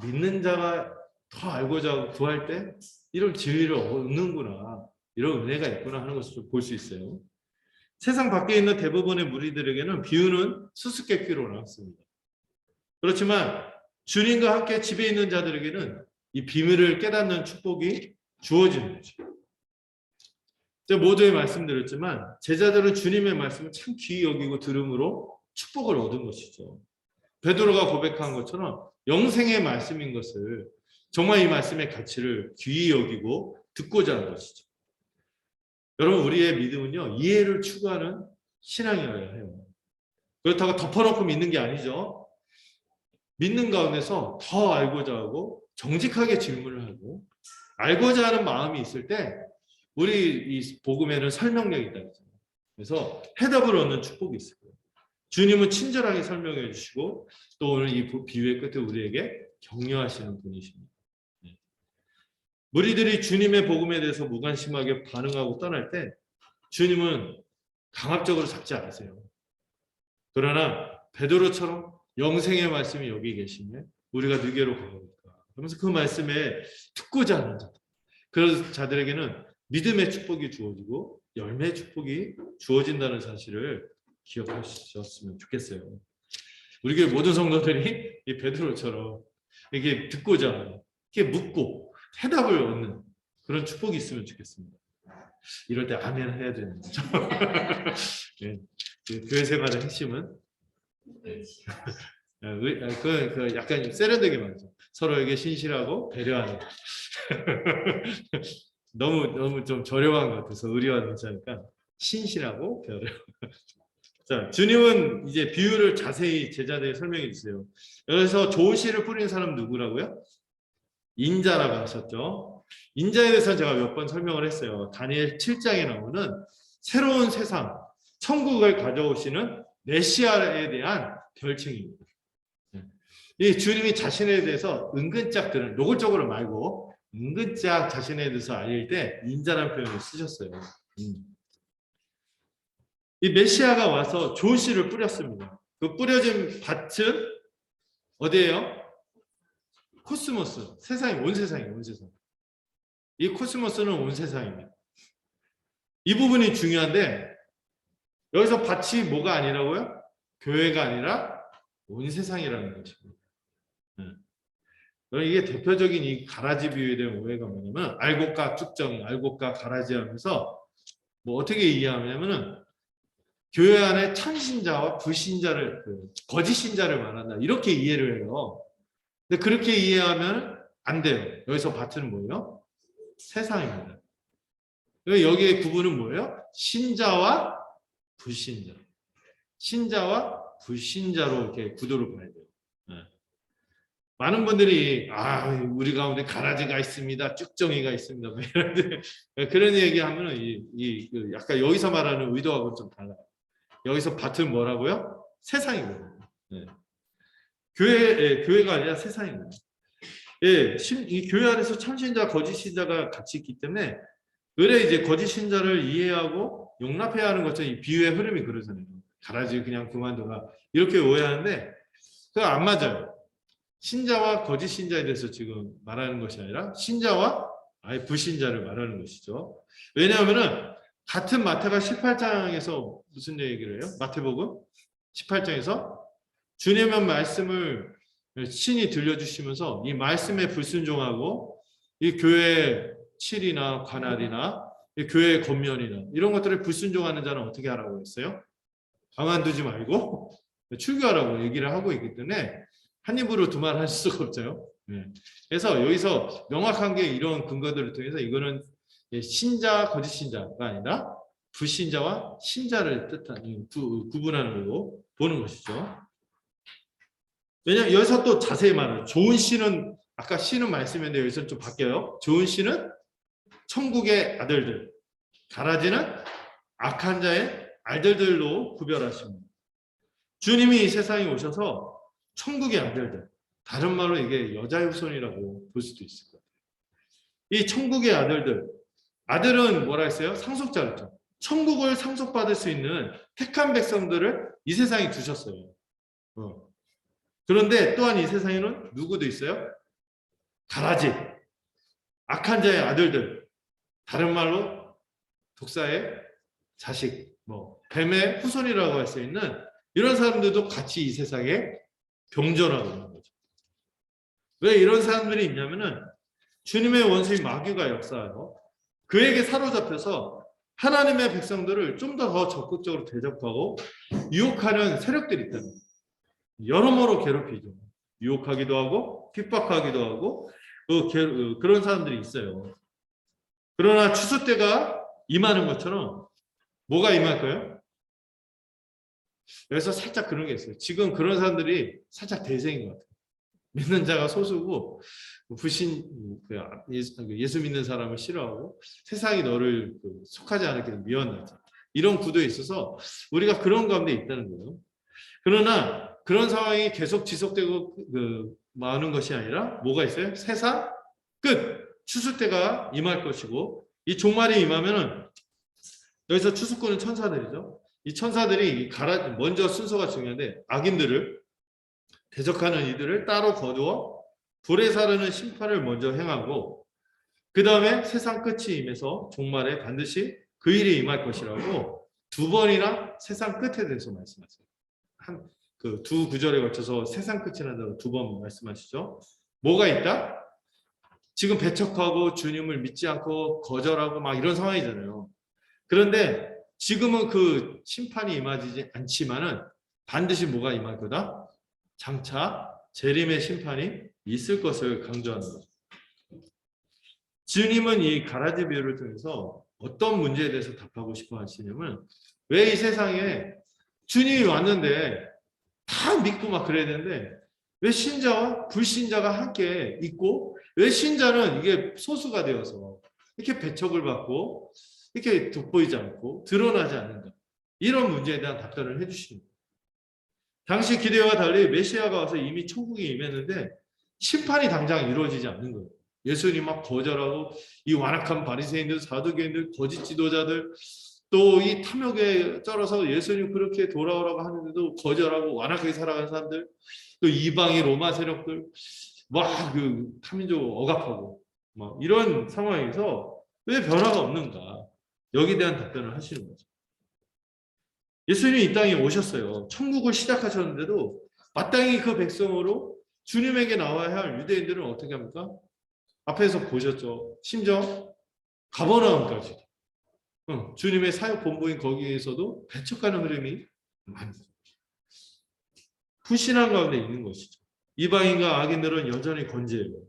믿는 자가 더 알고자 구할 때 이런 진리를 얻는구나, 이런 은혜가 있구나 하는 것을 볼 수 있어요. 세상 밖에 있는 대부분의 무리들에게는 비유는 수수께끼로 나왔습니다. 그렇지만 주님과 함께 집에 있는 자들에게는 이 비밀을 깨닫는 축복이 주어지는 거죠. 제가 모두에 말씀드렸지만 제자들은 주님의 말씀을 참 귀히 여기고 들음으로 축복을 얻은 것이죠. 베드로가 고백한 것처럼 영생의 말씀인 것을, 정말 이 말씀의 가치를 귀히 여기고 듣고자 하는 것이죠. 여러분, 우리의 믿음은요, 이해를 추구하는 신앙이어야 해요. 그렇다고 덮어놓고 믿는 게 아니죠. 믿는 가운데서 더 알고자 하고 정직하게 질문을 하고 알고자 하는 마음이 있을 때 우리 이 복음에는 설명력이 있다. 그래서 해답을 얻는 축복이 있을 거예요. 주님은 친절하게 설명해 주시고 또 오늘 이 비유의 끝에 우리에게 격려하시는 분이십니다. 무리들이 주님의 복음에 대해서 무관심하게 반응하고 떠날 때 주님은 강압적으로 잡지 않으세요. 그러나 베드로처럼 영생의 말씀이 여기 계시면 우리가 누게로 가볼까 그러면서 그 말씀에 듣고자 하는 자들, 그런 자들에게는 믿음의 축복이 주어지고 열매의 축복이 주어진다는 사실을 기억하셨으면 좋겠어요. 우리 교회 모든 성도들이 이 베드로처럼 이렇게 듣고자 이렇게 묻고 해답을 얻는 그런 축복이 있으면 좋겠습니다. 이럴 때 아멘 해야 되는 거죠. 네. 교회 생활의 핵심은 그 약간 세련되게 말이죠. 서로에게 신실하고 배려하는. 너무 좀 저렴한 것 같아서 의리와 괜찮으니까 신실하고 배려. 자, 주님은 이제 비유를 자세히 제자들에게 설명해 주세요. 여기서 좋은 씨를 뿌리는 사람 누구라고요? 인자라고 하셨죠. 인자에 대해서는 제가 몇 번 설명을 했어요. 다니엘 7장에 나오는 새로운 세상, 천국을 가져오시는 메시아에 대한 별칭입니다. 이 주님이 자신에 대해서 은근짝 들은, 노골적으로 말고 은근짝 자신에 대해서 알릴 때 인자라는 표현을 쓰셨어요. 이 메시아가 와서 좋은 씨를 뿌렸습니다. 그 뿌려진 밭은 어디예요? 코스모스, 세상이 온 세상이에요. 온 세상. 이 코스모스는 온 세상입니다. 이 부분이 중요한데 여기서 밭이 뭐가 아니라고요? 교회가 아니라 온 세상이라는 것입니다. 이게 대표적인 이 가라지 비유에 대한 오해가 뭐냐면 알곡과 쭉정, 알곡과 가라지 하면서 뭐 어떻게 이해하냐면은 교회 안에 참신자와 불신자를, 거짓 신자를 말한다, 이렇게 이해를 해요. 근데 그렇게 이해하면 안 돼요. 여기서 밭은 뭐예요? 세상입니다. 여기에 구분은 뭐예요? 신자와 불신자. 신자와 불신자로 이렇게 구도를 봐야 돼요. 예. 많은 분들이 우리 가운데 가라지가 있습니다, 쭉정이가 있습니다, 뭐 이런데 그런 얘기하면은 그 약간 여기서 말하는 의도하고 좀 달라요. 여기서 밭은 뭐라고요? 세상이거든요. 예. 교회가 아니라 세상이거든요. 예, 이 교회 안에서 참신자, 거짓 신자가 같이 있기 때문에 의뢰 이제 거짓 신자를 이해하고 용납해야 하는 것처럼 이 비유의 흐름이 그러잖아요. 가라지 그냥 그만둬라 이렇게 오해하는데 그거 안 맞아요. 신자와 거짓 신자에 대해서 지금 말하는 것이 아니라 신자와 아예 불신자를 말하는 것이죠. 왜냐하면은 같은 마태가 18장에서 무슨 얘기를 해요? 마태복음 18장에서 주님의 말씀을 신이 들려주시면서 이 말씀에 불순종하고 이 교회 칠이나 관할이나 이 교회 권면이나 이런 것들을 불순종하는 자는 어떻게 하라고 했어요? 가만두지 말고 출교하라고 얘기를 하고 있기 때문에 한 입으로 두 말 할 수가 없죠. 그래서 여기서 명확한 게 이런 근거들을 통해서 이거는 신자, 거짓 신자가 아니라 불신자와 신자를 뜻하는 구분하는 걸로 보는 것이죠. 왜냐하면 여기서 또 자세히 말해요. 좋은 씨는 아까 씨는 말씀인데 여기서 좀 바뀌어요. 좋은 씨는 천국의 아들들, 가라지는 악한 자의 아들들로 구별하십니다. 주님이 이 세상에 오셔서 천국의 아들들, 다른 말로 이게 여자의 후손이라고 볼 수도 있을 것 같아요. 이 천국의 아들들, 아들은 뭐라 했어요? 상속자였죠. 천국을 상속받을 수 있는 택한 백성들을 이 세상에 두셨어요. 그런데 또한 이 세상에는 누구도 있어요? 가라지, 악한 자의 아들들, 다른 말로 독사의 자식, 뱀의 후손이라고 할 수 있는 이런 사람들도 같이 이 세상에 병존하고 있는 거죠. 왜 이런 사람들이 있냐면은 주님의 원수인 마귀가 역사하여 그에게 사로잡혀서 하나님의 백성들을 좀 더 적극적으로 대적하고 유혹하는 세력들이 있다는 거예요. 여러모로 괴롭히죠. 유혹하기도 하고 핍박하기도 하고 그런 사람들이 있어요. 그러나 추수 때가 임하는 것처럼 뭐가 임할까요? 여기서 살짝 그런 게 있어요. 지금 그런 사람들이 살짝 대세인 것 같아요. 믿는 자가 소수고 예수 믿는 사람을 싫어하고 세상이 너를 속하지 않게 미워한다. 이런 구도에 있어서 우리가 그런 가운데 있다는 거예요. 그러나 그런 상황이 계속 지속되고 많은 것이 아니라 뭐가 있어요? 세상 끝 추수 때가 임할 것이고 이 종말이 임하면은 여기서 추수꾼은 천사들이죠. 이 천사들이 먼저 순서가 중요한데 악인들을 대적하는 이들을 따로 거두어 불에 사르는 심판을 먼저 행하고 그 다음에 세상 끝이 임해서 종말에 반드시 그 일이 임할 것이라고 두 번이나 세상 끝에 대해서 말씀하세요. 두 구절에 걸쳐서 세상 끝이라고 두 번 말씀하시죠. 뭐가 있다? 지금 배척하고 주님을 믿지 않고 거절하고 막 이런 상황이잖아요. 그런데 지금은 그 심판이 임하지 않지만은 반드시 뭐가 임할 거다? 장차 재림의 심판이 있을 것을 강조하는 거죠. 주님은 이 가라지 비유를 통해서 어떤 문제에 대해서 답하고 싶어 하시냐면 왜 이 세상에 주님이 왔는데 다 믿고 막 그래야 되는데 왜 신자와 불신자가 함께 있고 왜 신자는 이게 소수가 되어서 이렇게 배척을 받고 이렇게 돋보이지 않고 드러나지 않는가 이런 문제에 대한 답변을 해주시는 거예요. 당시 기대와 달리 메시아가 와서 이미 천국에 임했는데 심판이 당장 이루어지지 않는 거예요. 예수님 막 거절하고 이 완악한 바리새인들, 사두개인들, 거짓 지도자들 또 이 탐욕에 쩔어서 예수님 그렇게 돌아오라고 하는데도 거절하고 완악하게 살아가는 사람들 또 이방의 로마 세력들 막 그 타민족 억압하고 막 이런 상황에서 왜 변화가 없는가 여기에 대한 답변을 하시는 거죠. 예수님이 이 땅에 오셨어요. 천국을 시작하셨는데도 마땅히 그 백성으로 주님에게 나와야 할 유대인들은 어떻게 합니까? 앞에서 보셨죠. 심지어 가버나움까지 주님의 사역 본부인 거기에서도 배척하는 흐름이 많습니다. 불신한 가운데 있는 것이죠. 이방인과 악인들은 여전히 건재해요.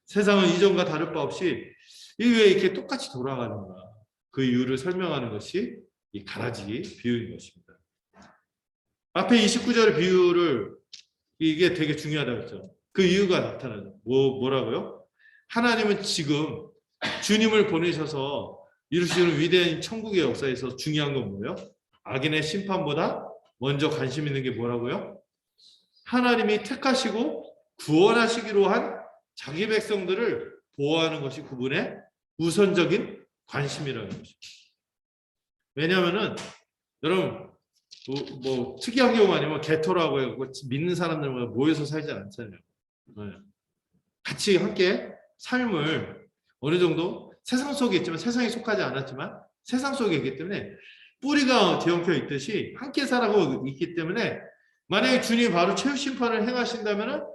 세상은 이전과 다를 바 없이 왜 이렇게 똑같이 돌아가는가 그 이유를 설명하는 것이 이 가라지 비유인 것입니다. 앞에 29절의 비유를 이게 되게 중요하다고 했죠. 그 이유가 나타나죠. 뭐라고요? 하나님은 지금 주님을 보내셔서 이루시는 위대한 천국의 역사에서 중요한 건 뭐예요? 악인의 심판보다 먼저 관심 있는 게 뭐라고요? 하나님이 택하시고 구원하시기로 한 자기 백성들을 보호하는 것이 그분의 우선적인 관심이라는 것이죠. 왜냐하면은 여러분 뭐 특이한 경우 아니면 개토라고 해서 믿는 사람들만 모여서 살지 않잖아요. 같이 함께 삶을 어느 정도 세상 속에 있지만 세상에 속하지 않았지만 세상 속에 있기 때문에 뿌리가 뒤엉켜 있듯이 함께 살아가고 있기 때문에 만약에 주님이 바로 최후 심판을 행하신다면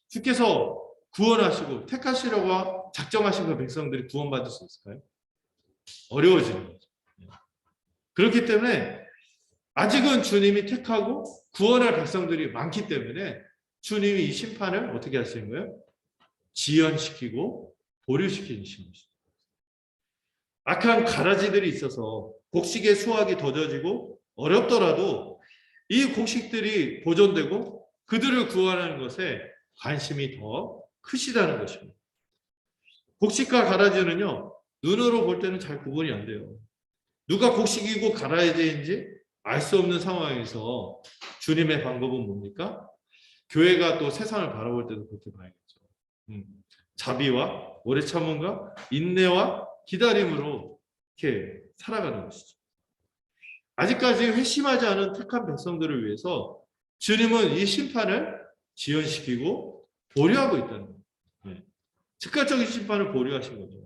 주께서 구원하시고 택하시려고 작정하신 그 백성들이 구원받을 수 있을까요? 어려워지는 거죠. 그렇기 때문에 아직은 주님이 택하고 구원할 백성들이 많기 때문에 주님이 이 심판을 어떻게 하시는 거예요? 지연시키고 보류시키는 것입니다. 악한 가라지들이 있어서 곡식의 수확이 더뎌지고 어렵더라도 이 곡식들이 보존되고 그들을 구원하는 것에 관심이 더 크시다는 것입니다. 곡식과 가라지는요, 눈으로 볼 때는 잘 구분이 안 돼요. 누가 곡식이고 가라지인지 알 수 없는 상황에서 주님의 방법은 뭡니까? 교회가 또 세상을 바라볼 때도 그렇게 봐야겠죠. 자비와 오래 참음과 인내와 기다림으로 이렇게 살아가는 것이죠. 아직까지 회심하지 않은 택한 백성들을 위해서 주님은 이 심판을 지연시키고 보류하고 있다는 거예요. 즉각적인 심판을 보류하신 거죠.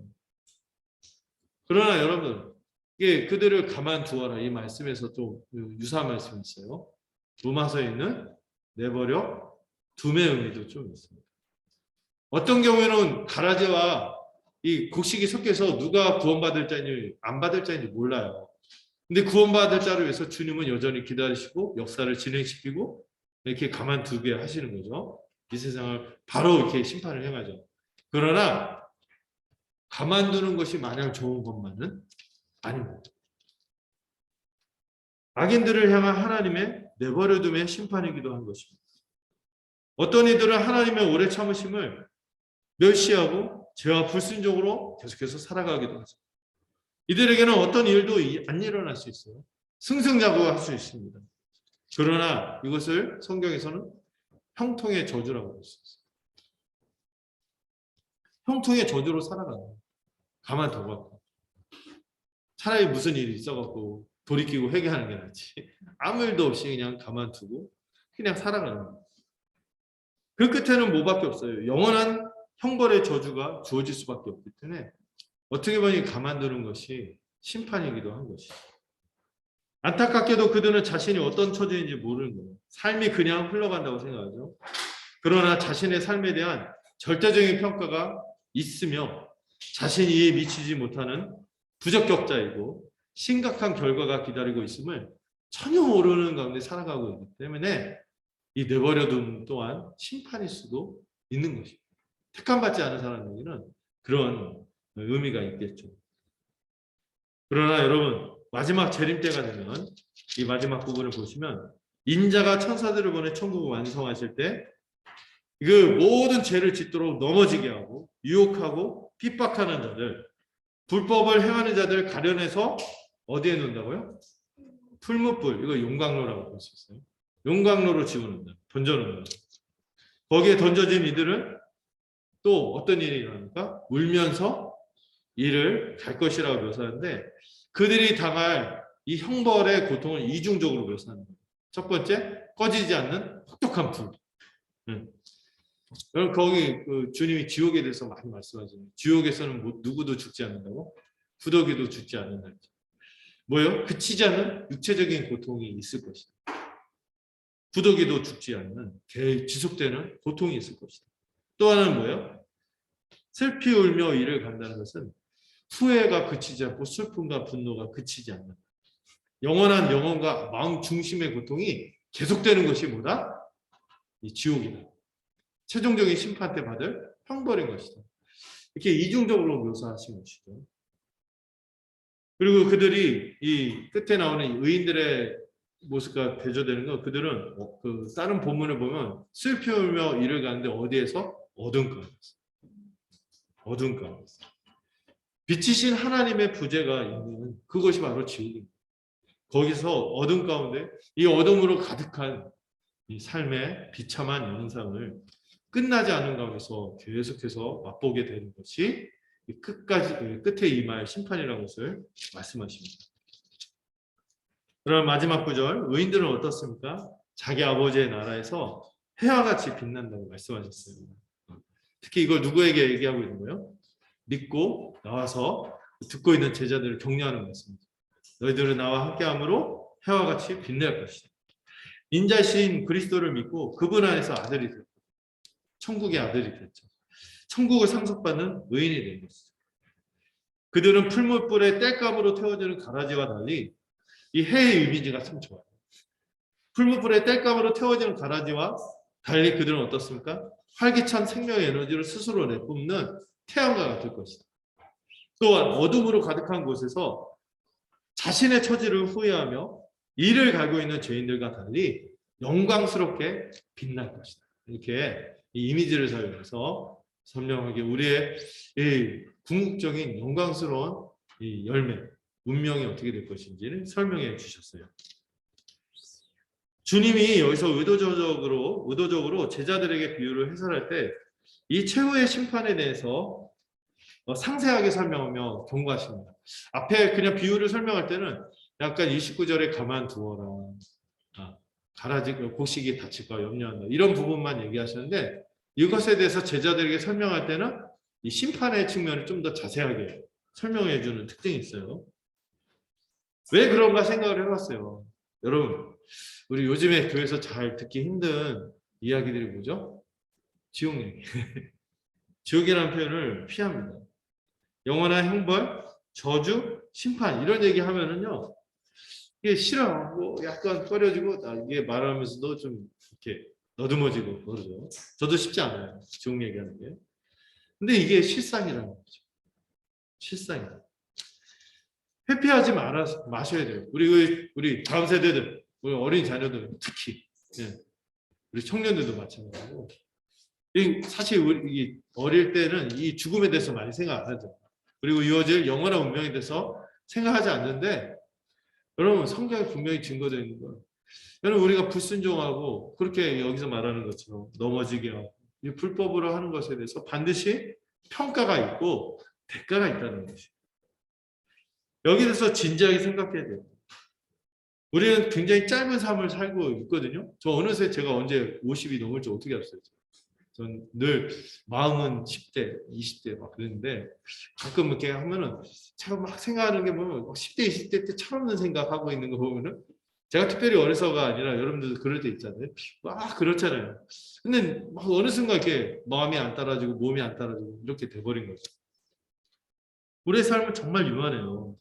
그러나 여러분, 이게 그들을 가만두어라 이 말씀에서 또 유사한 말씀이 있어요. 로마서에 있는 내버려 둠의 의미도 좀 있습니다. 어떤 경우에는 가라지와 이 곡식이 섞여서 누가 구원받을 자인지 안 받을 자인지 몰라요. 근데 구원받을 자를 위해서 주님은 여전히 기다리시고 역사를 진행시키고 이렇게 가만두게 하시는 거죠. 이 세상을 바로 이렇게 심판을 행하죠. 그러나 가만두는 것이 마냥 좋은 것만은 아닙니다. 악인들을 향한 하나님의 내버려둠의 심판이기도 한 것입니다. 어떤 이들은 하나님의 오래 참으심을 멸시하고 죄와 불순종으로 계속해서 살아가기도 하죠. 이들에게는 어떤 일도 안 일어날 수 있어요. 승승장구할 수 있습니다. 그러나 이것을 성경에서는 형통의 저주라고 할 수 있어요. 형통의 저주로 살아가는 거예요. 가만둬갖고. 차라리 무슨 일이 있어갖고 돌이키고 회개하는 게 낫지. 아무 일도 없이 그냥 가만두고 그냥 살아가는 거예요. 그 끝에는 뭐밖에 없어요. 영원한 형벌의 저주가 주어질 수밖에 없기 때문에 어떻게 보니 가만두는 것이 심판이기도 한 것이죠. 안타깝게도 그들은 자신이 어떤 처지인지 모르는 거예요. 삶이 그냥 흘러간다고 생각하죠. 그러나 자신의 삶에 대한 절대적인 평가가 있으며 자신이 이에 미치지 못하는 부적격자이고 심각한 결과가 기다리고 있음을 전혀 모르는 가운데 살아가고 있기 때문에 이 내버려둠 또한 심판일 수도 있는 것입니다. 택함받지 않은 사람에게는 그런 의미가 있겠죠. 그러나 여러분 마지막 재림 때가 되면 이 마지막 부분을 보시면 인자가 천사들을 보내 천국을 완성하실 때 그 모든 죄를 짓도록 넘어지게 하고 유혹하고 핍박하는 자들 불법을 행하는 자들을 가려내서 어디에 놓는다고요? 풀무불, 이거 용광로라고 볼 수 있어요. 용광로로 집어넣는다. 던져놓는다. 거기에 던져진 이들은 또 어떤 일이 일어납니까? 울면서 이를 갈 것이라고 묘사하는데 그들이 당할 이 형벌의 고통을 이중적으로 묘사하는 거예요. 첫 번째, 꺼지지 않는 혹독한 불. 여러분 거기 주님이 지옥에 대해서 많이 말씀하시잖아요. 지옥에서는 누구도 죽지 않는다고? 구더기도 죽지 않는다. 뭐요? 그치지 않는 육체적인 고통이 있을 것이다. 구더기도 죽지 않는 지속되는 고통이 있을 것이다. 또 하나는 뭐예요? 슬피 울며 이를 간다는 것은 후회가 그치지 않고 슬픔과 분노가 그치지 않는다. 영원한 영혼과 마음 중심의 고통이 계속되는 것이 뭐다? 이 지옥이다. 최종적인 심판 때 받을 형벌인 것이다. 이렇게 이중적으로 묘사하신 것이죠. 그리고 그들이 이 끝에 나오는 의인들의 모습과 대조되는 건 그들은 그 다른 본문을 보면 슬피 울며 이를 가는데 어디에서? 어둠 가운데서. 어둠 가운데서. 빛이신 하나님의 부재가 있는 그것이 바로 지옥입니다. 거기서 어둠 가운데 이 어둠으로 가득한 이 삶의 비참한 영상을 끝나지 않은 가운데서 계속해서 맛보게 되는 것이 끝까지 끝에 임할 심판이라는 것을 말씀하십니다. 그럼 마지막 구절, 의인들은 어떻습니까? 자기 아버지의 나라에서 해와 같이 빛난다고 말씀하셨어요. 특히 이걸 누구에게 얘기하고 있는 거예요? 믿고 나와서 듣고 있는 제자들을 격려하는 말씀입니다. 너희들은 나와 함께함으로 해와 같이 빛날 것이다. 인자신 그리스도를 믿고 그분 안에서 아들이 됐고 천국의 아들이 됐죠. 천국을 상속받는 의인이 된 것이죠. 그들은 풀무불에 땔감으로 태워지는 가라지와 달리 이 해의 이미지가 참 좋아요. 풀무불에 땔감으로 태워지는 가라지와 달리 그들은 어떻습니까? 활기찬 생명의 에너지를 스스로 내뿜는 태양과 같을 것이다. 또한 어둠으로 가득한 곳에서 자신의 처지를 후회하며 이를 갈고 있는 죄인들과 달리 영광스럽게 빛날 것이다. 이렇게 이 이미지를 사용해서 선명하게 우리의 이 궁극적인 영광스러운 이 열매, 운명이 어떻게 될 것인지를 설명해 주셨어요. 주님이 여기서 의도적으로 제자들에게 비유를 해설할 때 이 최후의 심판에 대해서 상세하게 설명하며 경고하십니다. 앞에 그냥 비유를 설명할 때는 약간 29절에 가만두어라. 가라지 곡식이 다칠까 염려한다. 이런 부분만 얘기하셨는데 이것에 대해서 제자들에게 설명할 때는 이 심판의 측면을 좀 더 자세하게 설명해 주는 특징이 있어요. 왜 그런가 생각을 해봤어요. 여러분, 우리 요즘에 교회에서 잘 듣기 힘든 이야기들이 뭐죠? 지옥 얘기. 지옥이라는 표현을 피합니다. 영원한 형벌, 저주, 심판 이런 얘기 하면은요 이게 싫어, 뭐 약간 꺼려지고 이게 말하면서도 좀 이렇게 너듬어지고 그러죠. 저도 쉽지 않아요. 지옥 얘기하는 게. 근데 이게 실상이라는 거죠. 실상이다. 회피하지 마셔야 돼요. 우리 다음 세대들, 우리 어린 자녀들 특히, 우리 청년들도 마찬가지고. 사실 우리 어릴 때는 이 죽음에 대해서 많이 생각 안 하죠. 그리고 이어질 영원한 운명에 대해서 생각하지 않는데, 여러분 성경에 분명히 증거되어 있는 거예요. 여러분 우리가 불순종하고 그렇게 여기서 말하는 것처럼 넘어지게 하고 이 불법으로 하는 것에 대해서 반드시 평가가 있고 대가가 있다는 것이. 여기에 대해서 진지하게 생각해야 돼요. 우리는 굉장히 짧은 삶을 살고 있거든요. 저 어느새 제가 언제 50이 넘을지 어떻게 알았어요. 전 늘 마음은 10대, 20대 막 그랬는데 가끔 이렇게 하면은 제가 막 생각하는 게 보면 10대, 20대 때 철없는 생각하고 있는 거 보면은 제가 특별히 어려서가 아니라 여러분들도 그럴 때 있잖아요. 막 그렇잖아요. 근데 막 어느 순간 이렇게 마음이 안 따라주고 몸이 안 따라주고 이렇게 돼버린 거죠. 우리의 삶은 정말 유한해요.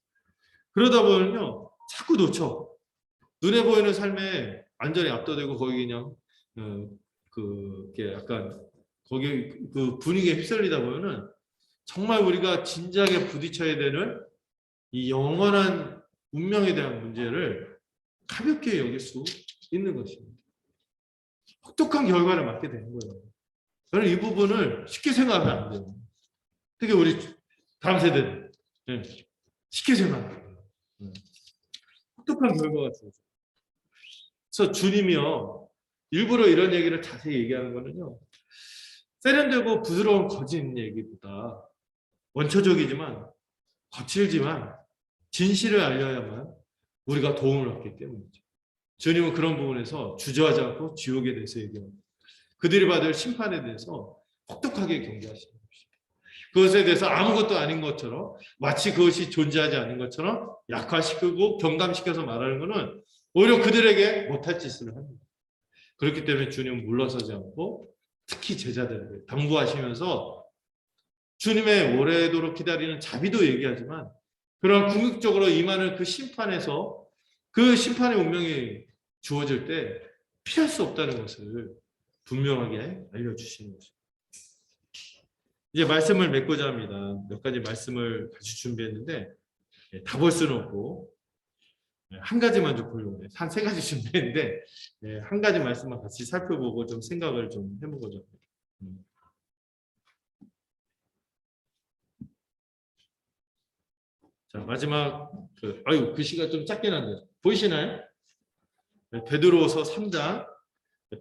그러다 보면요 자꾸 놓쳐. 눈에 보이는 삶에 완전히 압도되고 거기 그냥 그게 약간 거기 그 분위기에 휩쓸리다 보면은 정말 우리가 진지하게 부딪혀야 되는 이 영원한 운명에 대한 문제를 가볍게 여길 수 있는 것입니다. 혹독한 결과를 맞게 되는 거예요. 저는 이 부분을 쉽게 생각하면 안 돼요. 특히 우리 다음 세대들 쉽게 생각해요. 혹독한 결과가 주어져. 그래서 주님이요 일부러 이런 얘기를 자세히 얘기하는 거는요 세련되고 부드러운 거짓 얘기보다 원초적이지만 거칠지만 진실을 알려야만 우리가 도움을 얻기 때문이죠. 주님은 그런 부분에서 주저하지 않고 지옥에 대해서 얘기합니다. 그들이 받을 심판에 대해서 혹독하게 경계하시는 것입니다. 그것에 대해서 아무것도 아닌 것처럼 마치 그것이 존재하지 않는 것처럼 약화시키고 경감시켜서 말하는 것은 오히려 그들에게 못할 짓을 합니다. 그렇기 때문에 주님은 물러서지 않고 특히 제자들에게 당부하시면서 주님의 오래도록 기다리는 자비도 얘기하지만 그런 궁극적으로 임하는 그 심판에서 그 심판의 운명이 주어질 때 피할 수 없다는 것을 분명하게 알려주시는 것입니다. 이제 말씀을 맺고자 합니다. 몇 가지 말씀을 같이 준비했는데 다 볼 수는 없고 한 가지만 좀 보려고 해요. 한 세 가지 준비했는데 한 가지 말씀만 같이 살펴보고 좀 생각을 좀 해보고자. 자, 마지막 아유 글씨가 좀 작게 났네요. 보이시나요? 베드로서 3장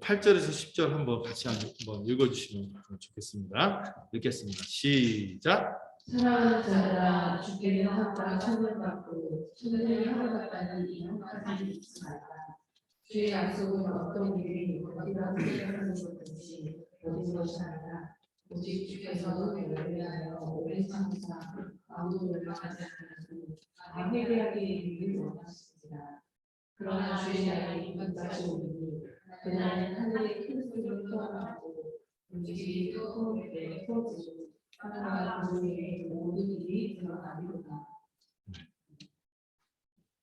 8절에서 10절 한번 같이 한번 읽어주시면 좋겠습니다. 읽겠습니다. 시작. 사랑하는 자들아 주께는 하루가 천년받고 천년이 하루 같다는 이 한가지 잊지 말라. 주의 약속은 어떤 일이 어디가 생각하는 것든지 모든 것이 아니라 오직 주께서 너를 위하여 오랜 참사 아무도 멸망하지 않고 다 회개하게 이르기를 원하십니다. 그러나 주의 날이 이끝까지 오니 그날은 하늘의 큰 소리를 토하고 움직이 뜨거울 때 터지고 하나가 그중에 모든 일이 드러나리로다.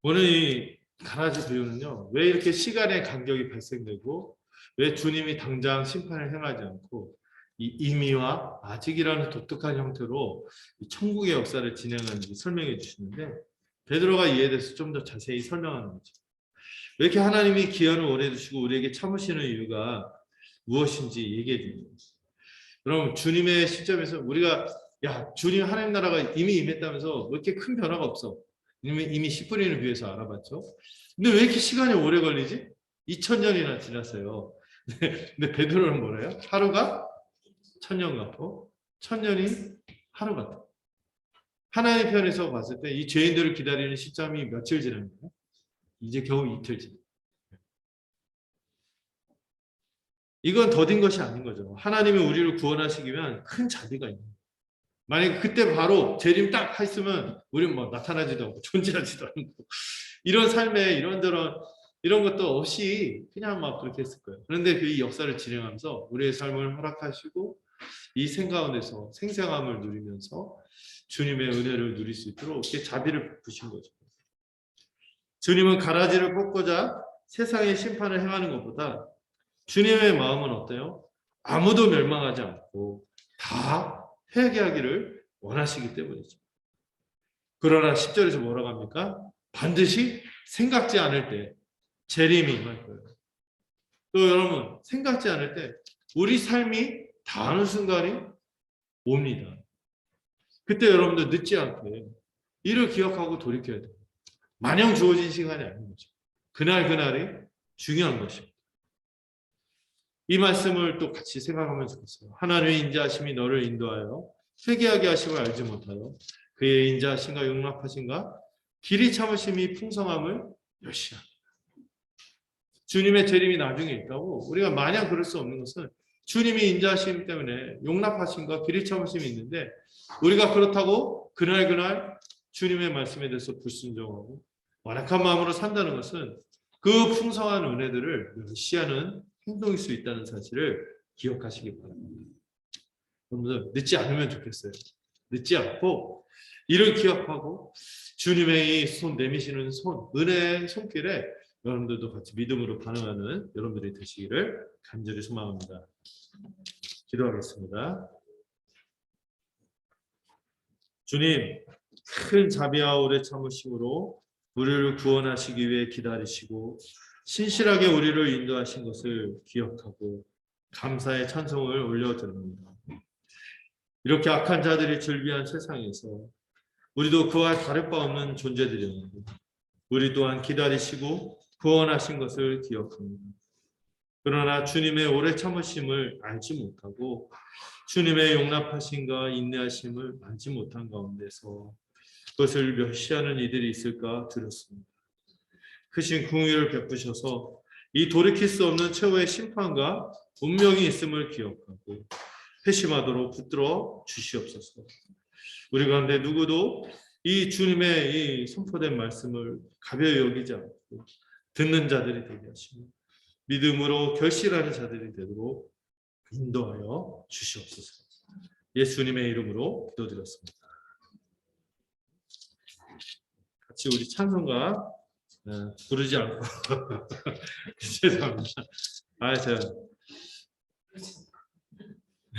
오늘 이 가라지 비유는요, 왜 이렇게 시간의 간격이 발생되고 왜 주님이 당장 심판을 행하지 않고 이 이미와 아직이라는 독특한 형태로 이 천국의 역사를 진행하는지 설명해 주시는데, 베드로가 이에 대해서 좀 더 자세히 설명하는 거죠. 왜 이렇게 하나님이 기한을 오래 두시고 우리에게 참으시는 이유가 무엇인지 얘기해 주는 거죠. 그럼 주님의 시점에서 우리가 주님 하나님 나라가 이미 임했다면서 왜 이렇게 큰 변화가 없어? 이미 씨 뿌리는 비해서 알아봤죠. 근데 왜 이렇게 시간이 오래 걸리지? 2000년이나 지났어요. 근데 베드로는 뭐래요? 하루가 1000년 같고 1000년이 하루 같아. 하나님 편에서 봤을 때 이 죄인들을 기다리는 시점이 며칠 지난 거예요? 이제 겨우 이틀 지난. 이건 더딘 것이 아닌 거죠. 하나님이 우리를 구원하시기 위한 큰 자비가 있는 거예요. 만약에 그때 바로 재림 딱 했으면 우리는 뭐 나타나지도 않고 존재하지도 않고 이런 삶에 이런 것도 없이 그냥 막 그렇게 했을 거예요. 그런데 그 역사를 진행하면서 우리의 삶을 허락하시고 이 생가운데서 생생함을 누리면서 주님의 은혜를 누릴 수 있도록 이렇게 자비를 베푸신 거죠. 주님은 가라지를 뽑고자 세상의 심판을 행하는 것보다 주님의 마음은 어때요? 아무도 멸망하지 않고 다 회개하기를 원하시기 때문이죠. 그러나 10절에서 뭐라고 합니까? 반드시 생각지 않을 때 재림이 임할 거예요. 또 여러분, 생각지 않을 때 우리 삶이 다하는 순간이 옵니다. 그때 여러분들 늦지 않게 이를 기억하고 돌이켜야 돼요. 마냥 주어진 시간이 아닌 거죠. 그날이 중요한 것입니다. 이 말씀을 또 같이 생각하면 좋겠어요. 하나님의 인자하심이 너를 인도하여 회개하게 하심을 알지 못하여 그의 인자하심과 용납하심과 길이 참으심이 풍성함을 멸시합니다. 주님의 재림이 나중에 있다고 우리가 마냥 그럴 수 없는 것은 주님이 인자하심 때문에 용납하심과 길이 참으심이 있는데 우리가 그렇다고 그날 주님의 말씀에 대해서 불순종하고 완악한 마음으로 산다는 것은 그 풍성한 은혜들을 멸시하는 행동일 수 있다는 사실을 기억하시기 바랍니다. 여러분들 늦지 않으면 좋겠어요. 늦지 않고 이를 기억하고 주님의 이 손 내미시는 손, 은혜의 손길에 여러분들도 같이 믿음으로 반응하는 여러분들이 되시기를 간절히 소망합니다. 기도하겠습니다. 주님, 큰 자비와 오래 참으심으로 우리를 구원하시기 위해 기다리시고 신실하게 우리를 인도하신 것을 기억하고 감사의 찬송을 올려드립니다. 이렇게 악한 자들이 즐비한 세상에서 우리도 그와 다를 바 없는 존재들이었는데 우리 또한 기다리시고 구원하신 것을 기억합니다. 그러나 주님의 오래 참으심을 알지 못하고 주님의 용납하심과 인내하심을 알지 못한 가운데서 그것을 멸시하는 이들이 있을까 두렵습니다. 크신 긍휼을 베푸셔서 이 돌이킬 수 없는 최후의 심판과 운명이 있음을 기억하고 회심하도록 붙들어 주시옵소서. 우리 가운데 누구도 이 주님의 이 선포된 말씀을 가벼이 여기지 않고 듣는 자들이 되게 하시고 믿음으로 결실하는 자들이 되도록 인도하여 주시옵소서. 예수님의 이름으로 기도드렸습니다. 같이 우리 찬송가 부르지 않고 죄송합니다. 제가